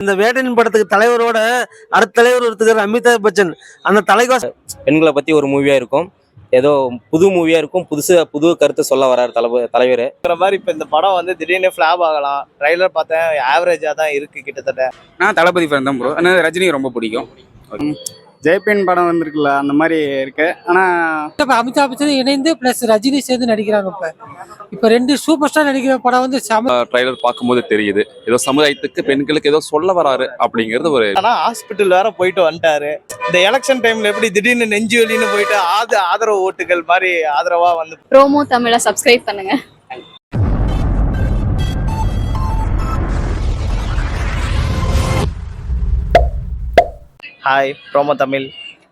இந்த வேட்டையின் படத்துக்கு தலைவரோட அடுத்த தலைவர் ஒருத்தர் அமிதாப் பச்சன். அந்த தலைவாஸ் பெண்களை பத்தி ஒரு மூவியா இருக்கும். ஏதோ புது மூவியா இருக்கும். புது கருத்தை சொல்ல வராரு தலைவர். மாதிரி இப்போ இந்த படம் வந்து திடீர்னு ஃபிளாப் ஆகலாம். ட்ரைலர் பார்த்தேன், ஆவரேஜா தான் இருக்கு கிட்டத்தட்ட. நான் தளபதி ஃபேன் தான் ப்ரோ. ஆனால் ரஜினி ரொம்ப பிடிக்கும். ஜெய்பீன் படம் வந்திருக்குல்ல, அந்த மாதிரி இருக்கு. ஆனால் அமிதாப் பச்சன் இணைந்து பிளஸ் ரஜினி சேர்ந்து நடிக்கிறாங்க. இப்போ ரெண்டு சூப்பர் ஸ்டார் நடிக்கிற படம் வந்து ட்ரைலர் பார்க்கும்போது தெரியுது ஏதோ சமுதாயத்துக்கு பெண்களுக்கு ஏதோ சொல்ல வராரு அப்படிங்கிறது ஒரு. ஆனா ஹாஸ்பிட்டல் வேற போயிட்டு வந்துட்டாரு. இந்த எலெக்ஷன் டைம்ல எப்படி திடீர்னு நெஞ்சு வலின்னு போயிட்டு ஆதரவு ஓட்டுகள் மாதிரி ஆதரவா வந்து. ப்ரோமோ தமிழை சப்ஸ்கிரைப் பண்ணுங்க. Hi, promo Tamil.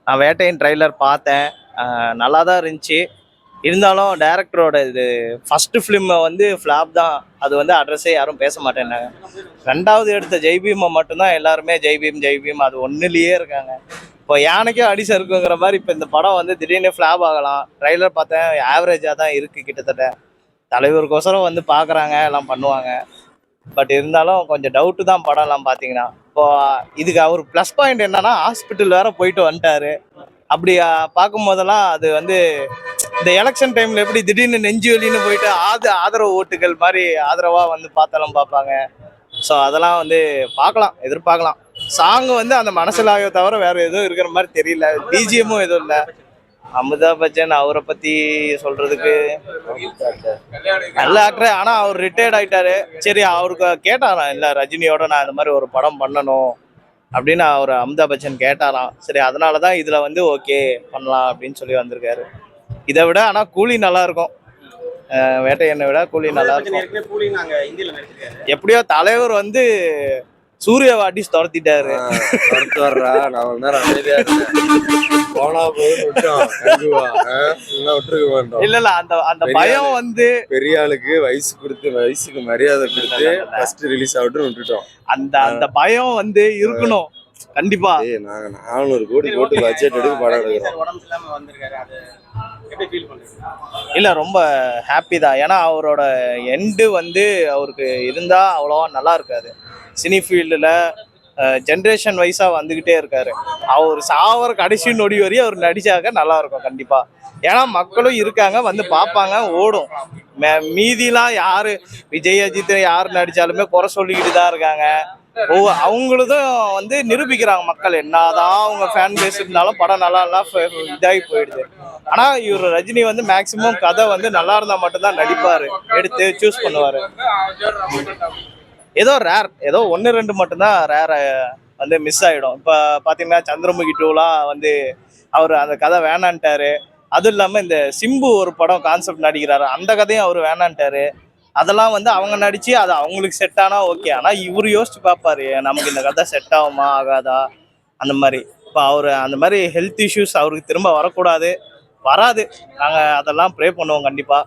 நான் வேட்டையின் ட்ரைலர் பார்த்தேன், நல்லா தான் இருந்துச்சு. இருந்தாலும் டைரக்டரோட இது ஃபஸ்ட்டு ஃபிலிமை வந்து ஃப்ளாப் தான். அது வந்து அட்ரஸே யாரும் பேச மாட்டேன்னாங்க. ரெண்டாவது எடுத்த ஜெய்பீமை மட்டும்தான் எல்லாருமே ஜெய்பீம் அது ஒன்றுலேயே இருக்காங்க. இப்போ யானைக்கே அடிசை இருக்குங்கிற மாதிரி இப்போ இந்த படம் வந்து திடீர்னு ஃப்ளாப் ஆகலாம். ட்ரைலர் பார்த்தேன், ஆவரேஜாக தான் இருக்குது கிட்டத்தட்ட. தலைவருக்கோசரம் வந்து பார்க்குறாங்க, எல்லாம் பண்ணுவாங்க. பட் இருந்தாலும் கொஞ்சம் டவுட்டு தான் படம்லாம் பார்த்தீங்கன்னா. இப்போ இதுக்கு அவர் ப்ளஸ் பாயிண்ட் என்னன்னா, ஹாஸ்பிட்டல் வேற போயிட்டு வந்துட்டாரு. அப்படி பார்க்கும் போதெல்லாம் அது வந்து இந்த எலெக்ஷன் டைம்ல எப்படி திடீர்னு நெஞ்சு வலின்னு போயிட்டு ஆதரவு ஓட்டுகள் மாதிரி ஆதரவா வந்து பார்த்தாலும் பார்ப்பாங்க. ஸோ அதெல்லாம் வந்து பார்க்கலாம், எதிர்பார்க்கலாம். சாங் வந்து அந்த மனசிலாக தவிர வேற எதுவும் இருக்கிற மாதிரி தெரியல. பிஜிஎம்மும் எதுவும் இல்லை. அமிதாப் பச்சன் அவரை பத்தி சொல்றதுக்கு நல்ல ஆக்டர். ஆனா அவர் ரிட்டையர்ட் ஆயிட்டாரு. சரி, அவருக்கு கேட்டாராம், இல்ல ரஜினியோட நான் இந்த மாதிரி ஒரு படம் பண்ணணும் அப்படின்னு அவர் அமிதாப் பச்சன் கேட்டாராம். சரி, அதனாலதான் இதுல வந்து ஓகே பண்ணலாம் அப்படின்னு சொல்லி வந்திருக்காரு. இதை விட ஆனா கூலி நல்லா இருக்கும். வேட்டையனை விட கூலி நல்லா இருக்கும். எப்படியோ தலைவர் வந்து சூர்யா வாட்டி துரத்திட்டாரு. இல்ல அந்த பயம் வந்து பெரிய ஆளுக்கு வயசுக்கு மரியாதை கொடுத்து ஃபர்ஸ்ட் ரிலீஸ் ஆகட்டும் விட்டுட்டோம். அந்த பயம் வந்து இருக்கணும் கண்டிப்பா. நாங்க 400 கோடி போட்டு பட்ஜெட் எடுத்து படம் எடுக்கிறோம். இல்ல ரொம்ப ஹாப்பி தான். ஏன்னா அவரோட எண்டு வந்து அவருக்கு இருந்தா அவ்வளோவா நல்லா இருக்காது. சினி ஃபீல்டில் ஜென்ரேஷன் வைஸாக வந்துக்கிட்டே இருக்காரு. அவர் சாவர கடைசி நொடி வரையும் அவர் நடிச்சாக்க நல்லா இருக்கும் கண்டிப்பாக. ஏன்னா மக்களும் இருக்காங்க, வந்து பார்ப்பாங்க, ஓடும். மீதிலாம் யார் விஜய் அஜித் யார் நடித்தாலுமே குறை சொல்லிக்கிட்டு தான் இருக்காங்க. அவங்களும் வந்து நிரூபிக்கிறாங்க மக்கள். என்னதான் அவங்க ஃபேன் பேஸ் இருந்தாலும் படம் நல்லா இதாகி போயிடுது. ஆனால் இவர் ரஜினி வந்து மேக்சிமம் கதை வந்து நல்லா இருந்தால் மட்டும்தான் நடிப்பார், எடுத்து சூஸ் பண்ணுவார். ஏதோ ரேர், ஏதோ 1-2 மட்டும்தான் ரேரை வந்து மிஸ் ஆகிடும். இப்போ பார்த்தீங்கன்னா சந்திரமுகி 2லாம் வந்து அவர் அந்த கதை வேணான்ட்டாரு. அதுவும் இல்லாமல் இந்த சிம்பு ஒரு படம் கான்செப்ட் நடிக்கிறாரு, அந்த கதையும் அவர் வேணான்ட்டாரு. அதெல்லாம் வந்து அவங்க நடித்து அது அவங்களுக்கு செட் ஆனால் ஓகே. ஆனால் இவர் யோசிச்சு பார்ப்பாரு, நமக்கு இந்த கதை செட் ஆகுமா ஆகாதா அந்த மாதிரி. இப்போ அவர் அந்த மாதிரி ஹெல்த் இஷ்யூஸ் அவருக்கு திரும்ப வரக்கூடாது, வராது. நாங்கள் அதெல்லாம் ப்ரே பண்ணுவோம் கண்டிப்பாக.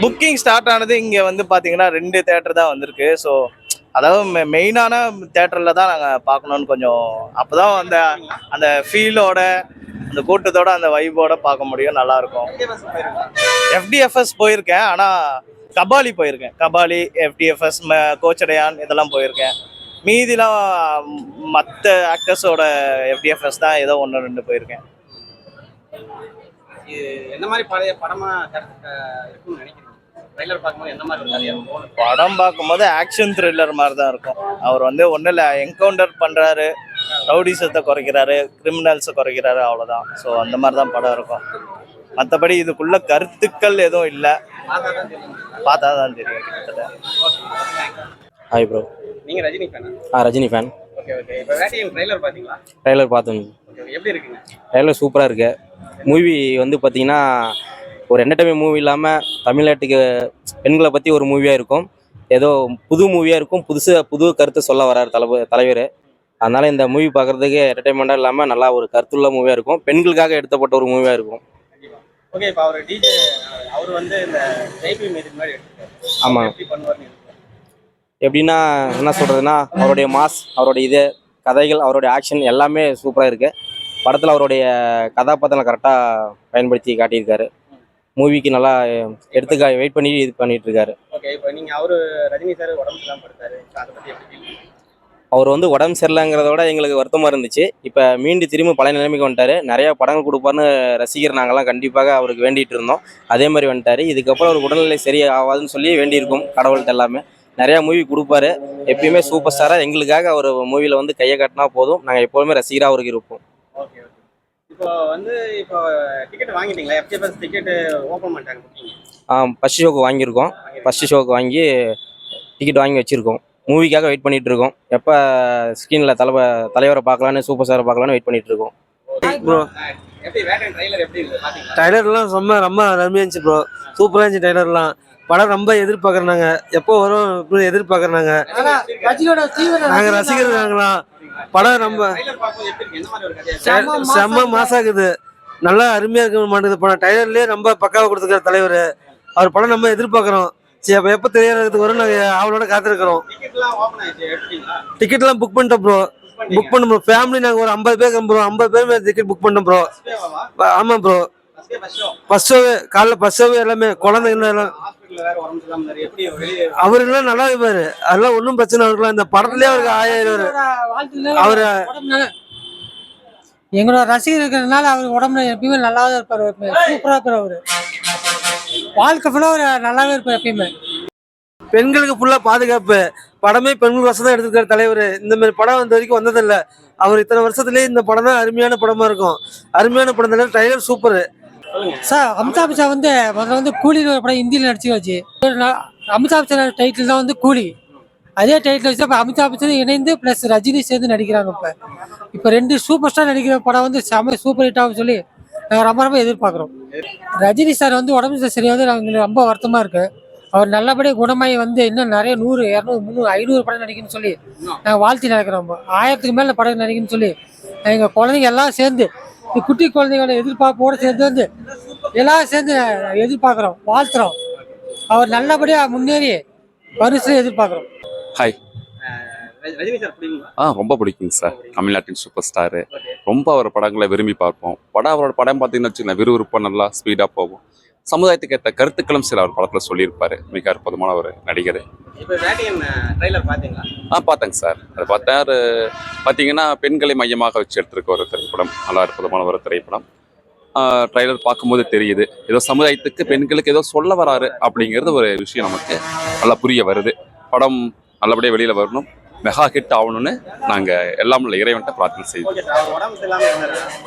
புக்கிங் ஸ்டார்ட் ஆனது இங்கே வந்து பார்த்தீங்கன்னா 2 தேட்டர் தான் வந்திருக்கு. ஸோ அதாவது மெயினான தேட்டரில் தான் நாங்கள் பார்க்கணுன்னு கொஞ்சம், அப்போ தான் அந்த ஃபீலோட அந்த கூட்டத்தோட அந்த வைபோட பார்க்க முடியும், நல்லாயிருக்கும். எஃப்டிஎஃப்எஸ் போயிருக்கேன், ஆனால் கபாலி போயிருக்கேன். கபாலி, எஃப்டிஎஃப்எஸ், கோச்சடையான் இதெல்லாம் போயிருக்கேன். மீதிலாம் மற்ற ஆக்டர்ஸோட எஃப்டிஎஃப்எஸ் தான் ஏதோ 1-2 போயிருக்கேன். என்ன மாதிரி பழைய படமா இருக்கும்னு நினைக்கிறீங்க? படம் பார்க்கும்போது ஆக்ஷன் த்ரில்லர் மாதிரி தான் இருக்கும். அவர் வந்து ஒன்றும் இல்லை, என்கவுண்டர் பண்ணுறாரு, ரவுடிசத்தை குறைக்கிறாரு, கிரிமினல்ஸை குறைக்கிறாரு, அவ்வளோதான். ஸோ அந்த மாதிரி தான் படம் இருக்கும். மற்றபடி இதுக்குள்ள கருத்துக்கள் எதுவும் இல்லை, பார்த்தா தான் தெரியும் கிட்டத்தட்ட. Hi bro. நீங்கள் Rajini fan? Rajini fan. Okay okay. இப்போ வேட்டையின் ட்ரைலர் பார்த்தீங்களா? ட்ரைலர் பார்த்தேன். எப்படி இருக்குங்க? ட்ரைலர் சூப்பராக இருக்கு. மூவி வந்து பார்த்தீங்கன்னா ஒரு என்டர்டைன்மெண்ட் மூவி இல்லாமல் தமிழ்நாட்டுக்கு பெண்களை பற்றி ஒரு மூவியாக இருக்கும். ஏதோ புது மூவியாக இருக்கும். புது கருத்தை சொல்ல வராரு தலைவர். அதனால் இந்த மூவி பார்க்குறதுக்கு என்டர்டைன்மெண்ட்டாக இல்லாமல் நல்லா ஒரு கருத்துள்ள மூவியாக இருக்கும். பெண்களுக்காக எடுத்தப்பட்ட ஒரு மூவியாக இருக்கும். ஓகே. இப்போ அவர் டிஜே அவர் வந்து இந்த ஜெய்பீம் மீது மாதிரி எடுத்துருக்காரு. ஆமாம். எப்படி பண்ணுவார்னு எப்படின்னா என்ன சொல்கிறதுனா, அவருடைய மாஸ், அவருடைய கதைகள், அவருடைய ஆக்ஷன் எல்லாமே சூப்பராக இருக்குது. படத்தில் அவருடைய கதாபாத்திரம் கரெக்டாக பயன்படுத்தி காட்டியிருக்காரு. மூவிக்கு நல்லா எடுத்துக்க வெயிட் பண்ணி இது பண்ணிட்டு இருக்காரு. ஓகே, இப்போ நீங்க அவரு ரஜினி சார் உடம்பு இல்லாம படுத்தாரு, அதை பத்தி எப்படி feel பண்றீங்க? அவர் வந்து உடம்பு சரியில்லைங்கிறத விட எங்களுக்கு வருத்தமாக இருந்துச்சு. இப்போ மீண்டும் திரும்பி பழைய நிலைமைக்கு வந்துட்டாரு. நிறையா படங்கள் கொடுப்பாருன்னு ரசிகர் நாங்கள்லாம் கண்டிப்பாக அவருக்கு வேண்டிகிட்டு இருந்தோம். அதே மாதிரி வந்துட்டாரு. இதுக்கப்புறம் அவர் உடல்நிலை சரி ஆகாதுன்னு சொல்லி வேண்டியிருக்கோம் கடவுள்கிட்ட எல்லாமே. நிறையா மூவி கொடுப்பாரு. எப்பயுமே சூப்பர் ஸ்டாராக எங்களுக்காக அவர் மூவியில் வந்து கையை காட்டினா போதும். நாங்கள் எப்போதுமே ரசிகராக அவருக்கு இருப்போம். Okay okay. இப்போ வந்து இப்போ டிக்கெட் வாங்கிட்டீங்களா? FJPS டிக்கெட் ஓப்பன் பண்ணிட்டாங்க புக்கிங். ஃபஸ்ட் ஷோக்கு வாங்கியிருக்கோம். ஃபஸ்ட்டு ஷோக்கு வாங்கி டிக்கெட் வாங்கி வச்சுருக்கோம். மூவிக்காக வெயிட் பண்ணிட்டு இருக்கோம். எப்போ ஸ்க்ரீனில் தலைவரை பார்க்கலான்னு, சூப்பர் ஸ்டாரை பார்க்கலான்னு வெயிட் பண்ணிட்டு இருக்கோம். ப்ரோ எப்படி வேட்டையன் ட்ரைலர் எப்படி இருக்கு பாத்தீங்களா? டைலர்லாம் ரொம்ப அருமையாக இருந்துச்சு ப்ரோ. சூப்பராக இருந்துச்சு டைலர்லாம். படம் ரொம்ப எதிர்பார்க்குறாங்க. எப்போ வரும் இப்படி எதிர்பார்க்குறாங்க. ரஜினியோட தீவிர நாங்கள் ரசிகர்களாம். படம் ரொம்ப ட்ரைலர் பார்க்கும்போது எப்படி இருக்கு? எந்த மாதிரி ஒரு கதையா? செம்ம மாசாக்குது. நல்லா அருமையாக இருக்க மாட்டேங்குது படம். டைலர்லேயே ரொம்ப பக்காவாக கொடுத்துருக்காரு தலைவர். அவர் படம் நம்ம எதிர்பார்க்குறோம். சரி, அப்போ எப்போ திரையரங்கத்துக்கு வரும் நாங்கள் அவளோட காத்திருக்கிறோம். டிக்கெட்லாம் ஓப்பன் ஆயிடுச்சு, எடுத்தீங்களா? டிக்கெட்லாம் புக் பண்ணிட்டோம் ப்ரோ. புக் பண்ண ப்ரோ. ஃபேமிலி நாங்கள் ஒரு 50 பேர் கிளம்புறோம். 50 பேர் டிக்கெட் புக் பண்ணிட்டோம் ப்ரோ. ஆமாம் ப்ரோ. ஃபர்ஸ்ட் ஷோவே காலைல ஃபர்ஸ்ட் ஷோவே எல்லாமே குழந்தைங்க எல்லாம். ஹாஸ்பிட்டல்ல வேற உடம்பு சரியில்லாம இருந்தாரு. எப்படி வெளியே அவருலாம் நல்லா இருப்பாரு. அதெல்லாம் ஒன்றும் பிரச்சனை இருக்கலாம். இந்த படத்துலேயே அவருக்கு ஆயிரம் அவரு எங்களோட ரசிகர் இருக்கிறதுனால அவர் உடம்புல எப்பயுமே நல்லாவே இருப்பார். சூப்பராக இருப்பார். அவரு வாழ்க்கை ஃபுல்லாக அவர் நல்லாவே இருப்பார் எப்பயுமே. பெண்களுக்கு ஃபுல்லா பாதுகாப்பு. படமே பெண்கள் வசம் தான் எடுத்துருக்காரு தலைவர். இந்த மாதிரி படம் வந்த வரைக்கும் வந்ததில்லை. அவர் இத்தனை வருஷத்துலேயே இந்த படம் தான் அருமையான படமா இருக்கும். அருமையான படம் தான். Trailer super sir. Amitabh Bachchan வந்து முதல்ல வந்து கூலின்னு ஒரு படம் ஹிந்தியில் நடிச்சு. அமிதாப் பச்சன் டைட்டில் தான் வந்து கூலி. அதே டைட்டில் வச்சு இப்போ அமிதாப் பச்சன் இணைந்து ப்ளஸ் ரஜினி சேர்ந்து நடிக்கிறாங்க. இப்போ 2 சூப்பர் ஸ்டார் நடிக்கிற படம் வந்து செம சூப்பர் ஹிட் ஆகும் சொல்லி நாங்கள் ரொம்ப எதிர்பார்க்குறோம். ரஜினி சார் வந்து உடம்பு சரியாக வந்து நாங்கள் ரொம்ப வருத்தமாக இருக்கு. அவர் நல்லபடியாக குணமாகி வந்து இன்னும் நிறைய 100, 200, 300, 500 படம் நடிக்கணும்னு சொல்லி நாங்கள் வாழ்த்தி நடக்கிறோம். 1000க்கு மேலே படம் நடிக்கணும்னு சொல்லி எங்கள் குழந்தைங்க எல்லாம் சேர்ந்து, இந்த குட்டி குழந்தைங்களோட எதிர்பார்ப்போடு சேர்ந்து வந்து எல்லாம் சேர்ந்து எதிர்பார்க்குறோம், வாழ்த்துறோம். அவர் நல்லபடியாக முன்னேறி பரிசு எதிர்பார்க்குறோம். ஹாய். ரஜினி சார் பிடிக்குங்களா? ரொம்ப பிடிக்குங்க சார். தமிழ்நாட்டின் சூப்பர் ஸ்டாரு. ரொம்ப அவர் படங்களை விரும்பி பார்ப்போம். அவரோட படம் பார்த்தீங்கன்னு வச்சுக்கோங்க, விறுவிறுப்பாக நல்லா ஸ்பீடாக போகும். சமுதாயத்துக்கு ஏற்ற கருத்துக்களும் சில அவர் படத்தில் சொல்லியிருப்பாரு. மிக அற்புதமான ஒரு நடிகர். இப்போ வேட்டையன் ட்ரைலர் பார்த்தீங்களா? பார்த்தேங்க சார். அதை பார்த்தேன். பார்த்தீங்கன்னா பெண்களை மையமாக வச்சு எடுத்திருக்க ஒரு திரைப்படம். நல்லா அற்புதமான ஒரு திரைப்படம். ட்ரைலர் பார்க்கும்போது தெரியுது, ஏதோ சமுதாயத்துக்கு பெண்களுக்கு ஏதோ சொல்ல வராரு அப்படிங்கிறது ஒரு விஷயம் நமக்கு நல்லா புரிய வருது. படம் நல்லபடியாக வெளியில் வரணும், மெகா ஹிட் ஆகணும்னு நாங்கள் எல்லாம் உள்ள இறைவன்ட்ட பிரார்த்தனை செய்வோம்.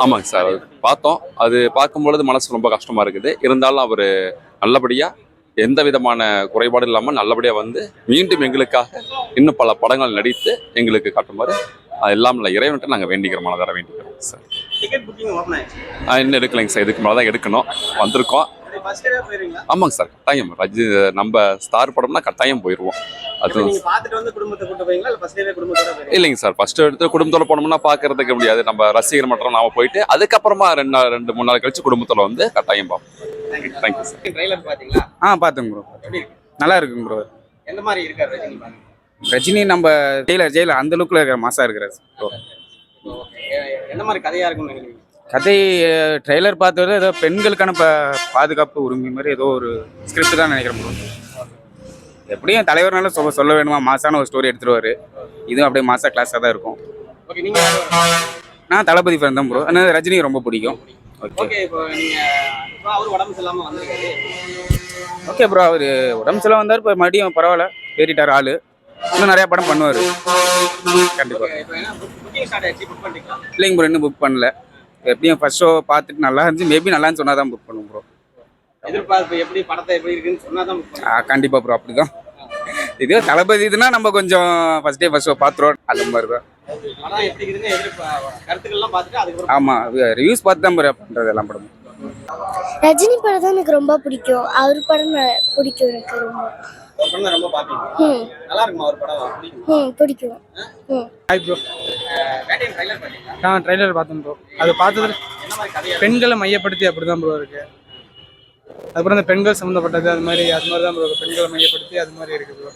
ஆமாங்க சார். அது பார்த்தோம். அது பார்க்கும்பொழுது மனசு ரொம்ப கஷ்டமாக இருக்குது. இருந்தாலும் அவர் நல்லபடியாக எந்த விதமான குறைபாடு இல்லாமல் நல்லபடியாக வந்து மீண்டும் எங்களுக்காக இன்னும் பல படங்கள் நடித்து எங்களுக்கு காட்டுமாறு எல்லாம் உள்ள இறைவன்ட்ட நாங்கள் வேண்டிக்கிறோம், மனதார வேண்டிக்கிறோம் சார். டிக்கெட் புக்கிங் ஓபன் ஆயிடுச்சு. இன்னும் எடுக்கலைங்க சார். இதுக்கு மேலே தான் எடுக்கணும். வந்திருக்கோம். ஆமாங்க சார். கட்டாயம் ரஜினி நம்ம ஸ்டார் படம்னா கட்டாயம் போயிடுவோம். அது இல்லைங்க சார். ஃபர்ஸ்ட் எடுத்து குடும்பத்தோட போனோம்னா பார்க்கறதுக்கு முடியாது. நம்ம ரசிகர் மட்டும் நாம போயிட்டு அதுக்கப்புறமா 2-3 நாள் கழிச்சு குடும்பத்தோட வந்து கட்டாயம் பார்ப்போம். Thank you sir. ட்ரைலர் பாத்தீங்களா? பார்த்தேங்க ப்ரோ. நல்லா இருக்குங்க ப்ரோ. எந்த மாதிரி இருக்காரு ரஜினி? ரஜினி நம்ம ஜெயிலர் அந்த லுக்கில் இருக்கிற மாசா இருக்கிறார் ப்ரோ. எந்த மாதிரி கதையா இருக்குன்னு நினைக்கிறீங்க? கதை ட்ரெய்லர் பார்த்தது ஏதோ பெண்களுக்கான பாதுகாப்பு உரிமை மாதிரி ஏதோ ஒரு ஸ்கிரிப்ட் தான் நினைக்கிறேன் ப்ரோ. எப்படியும் தலைவர்னால சொல்ல வேணுமா, மாசான ஒரு ஸ்டோரி எடுத்துருவாரு. இதுவும் அப்படியே மாசா கிளாஸாக தான் இருக்கும். ஓகே, நீங்க நான் தளபதி ஃபேன் தான் ப்ரோ. ஆனால் ரஜினி ரொம்ப பிடிக்கும். ஓகே, இப்போ நீங்க அவர் உடம்பு சரியில்லாம வந்திருக்காரு. Okay bro. அவர் உடம்பு சரியில்லாம வந்தார். இப்போ மறுபடியும் பரவாயில்ல, ஏறிட்டார் ஆளு. இன்னும் நிறைய படம் பண்ணுவார் கண்டிப்பாக. இல்லைங்க ப்ரோ, இன்னும் புக் பண்ணல. எப்படியும் ஃபர்ஸ்ட் ஷோ பார்த்துட்டு நல்லா இருந்துச்சு. மேபி நல்லான்னு சொன்னா தான் புக் பண்ணுவோம் ப்ரோ. எதிர்பார்ப்பு எப்படி, படத்தை எப்படி இருக்குன்னு சொன்னா தான் புக் பண்ணுவோம். கண்டிப்பாக ப்ரோ. அப்படிதான். இதே தளபதி இதுனா நம்ம கொஞ்சம் ஃபர்ஸ்ட் டே ஃபர்ஸ்ட் ஷோ பார்த்துருவோம். அந்த மாதிரி தான். படம் எப்படி இருக்குன்னு கருத்துக்கள்லாம் பார்த்துட்டு அதுக்கப்புறம் ஆமாம், ரிவ்யூஸ் பார்த்து தான் ப்ரோ பண்ணுறது எல்லாம் படம். ரஜினி படம் தான் எனக்கு ரொம்ப பிடிக்கும். அவர் படம் பிடிக்கும் எனக்கு ரொம்ப. ரொம்ப பாப்பீங்க. நல்லா இருக்குமா அவர் படம்? பிடிக்கும். Hi bro. வேட்டையன் ட்ரைலர் பாத்தீங்களா? நான் ட்ரைலர் பார்த்தேன் ப்ரோ. அது பார்த்ததுல பெண்களை மையப்படுத்தி அப்படிதான் ப்ரோ இருக்கு. அதுக்கப்புறம் இந்த பெண்கள் சம்மந்தப்பட்டது அது மாதிரி தான் ப்ரோ. பெண்களை மையப்படுத்தி அது மாதிரி இருக்கு ப்ரோ.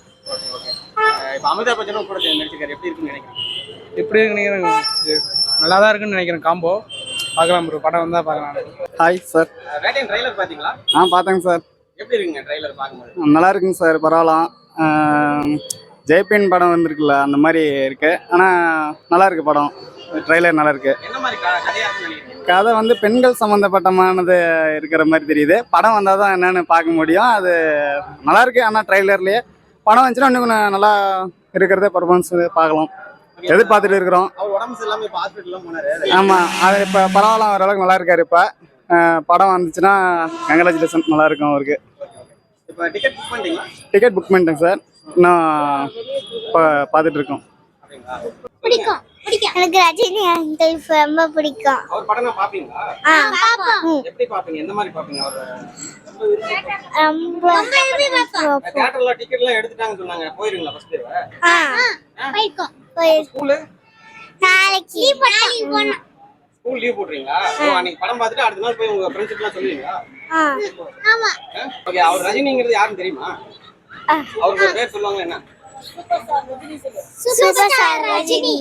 இப்போ அமிதாப் பச்சனும் கூட நடிச்சிருக்காரு. எப்படி இருக்குன்னு நினைக்கிறேன்? எப்படி இருக்குன்னு நினைக்கிறேன், நல்லா தான் இருக்குன்னு நினைக்கிறேன். காம்போ பார்க்கலாம் ப்ரோ, படம் வந்தால் பார்க்கலாம். Hi sir. வேட்டையின் ட்ரைலர் பாத்தீங்களா? பார்த்தேங்க சார். எப்படி இருக்குங்க ட்ரைலர் பார்க்கும்போது? நல்லா இருக்குங்க சார், பரவாயில்ல. ஜெய்பீன் படம் வந்திருக்குல்ல, அந்த மாதிரி இருக்கு. ஆனால் நல்லா இருக்கு படம், ட்ரைலர் நல்லா இருக்கு. என்ன மாதிரி கதையா இருக்குன்னு நினைக்கிறீங்க? கதை வந்து பெண்கள் சம்மந்தப்பட்டமானது இருக்கிற மாதிரி தெரியுது. படம் வந்தால் தான் என்னன்னு பார்க்க முடியும். அது நல்லா இருக்கு. ஆனால் ட்ரைலர்லேயே படம் வந்துச்சுன்னா இன்னும் கொஞ்சம் நல்லா இருக்கிறதே பர்ஃபார்மன்ஸ் பார்க்கலாம், எதிர்பார்த்துட்டு இருக்கிறோம். அவர் உடம்பு சரியில்லாம இப்ப ஹாஸ்பிட்டல்லாம் போனாரு. ஆமாம், அது இப்போ பரவாயில்ல, ஓரளவுக்கு நல்லா இருக்காரு. இப்போ படம் வந்துச்சுன்னா கங்க்ராச்சுலேஷன், நல்லா இருக்கும் அவருக்கு. இப்போ டிக்கெட் புக் பண்ணிட்டீங்களா? டிக்கெட் புக் பண்ணிட்டேங்க சார், இன்னும் இப்போ பார்த்துட்டு இருக்கோம். பிடிக்கும் எனக்கு ரஜினி அங்கிள் ரொம்ப பிடிக்கும். அவர் படம் நான் பாப்பீங்களா? எப்படி பாப்பீங்க? எந்த மாதிரி பாப்பீங்க அவர்? ரொம்ப தியேட்டர்ல டிக்கெட் எல்லாம் எடுத்துட்டாங்கன்னு சொன்னாங்க, போயிருங்களா ஃபர்ஸ்ட் டே? ஸ்கூல் நாளைக்கு போனோம். ஸ்கூல் லீவ் போடுறீங்களா? அன்னைக்கு படம் பார்த்துட்டு அடுத்த நாள் போய் உங்க ஃப்ரெண்ட்ஸ் எல்லாம் சொல்லுவீங்களா? ஆமா. ஓகே, அவர் ரஜினிங்கிறது யாருன்னு தெரியுமா? அவருக்கு பேர் சொல்லுவாங்க என்ன? Super star Rajini.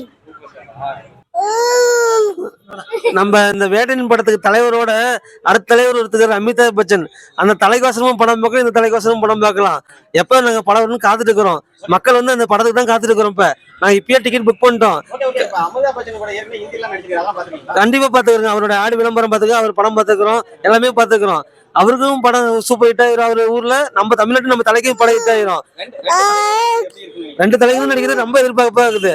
நம்ம இந்த வேட்டையின் படத்துக்கு தலைவரோட அடுத்த தலைவர் ஒருத்தர் அமிதாப் பச்சன். அந்த தலைக்கோசரமும் படம் பார்க்கலாம், இந்த தலைக்கோசரமும் படம் பார்க்கலாம். எப்ப நாங்க படம் வரணும்னு காத்துட்டு இருக்கிறோம். மக்கள் வந்து அந்த படத்துக்கு தான் காத்துட்டு இருக்கிறோம். இப்ப நாங்க இப்பயே டிக்கெட் புக் பண்ணிட்டோம். ஓகே, இப்ப அமிதாப் பச்சன் கூட ஏற்கனவே ஹிந்தில நடிச்சிருக்காங்க, அதெல்லாம் பாத்துட்டீங்களா? கண்டிப்பா பாத்துக்கிறோம். அவரோட ஆடு விளம்பரம் பாத்துக்கிறோம், அவர் படம் பாத்துக்கிறோம், எல்லாமே பாத்துக்கிறோம். அவருக்கும் படம் சூப்பர் ஹிட் ஆயிரும். அவர் ஊர்ல நம்ம தமிழ்நாட்டு நம்ம தலைக்கும் படம் ஹிட் ஆயிரும். எப்படி இருக்குன்னு ரெண்டு தலைகளும் நடிக்கிறது ரொம்ப எதிர்பார்ப்பா இருக்குது.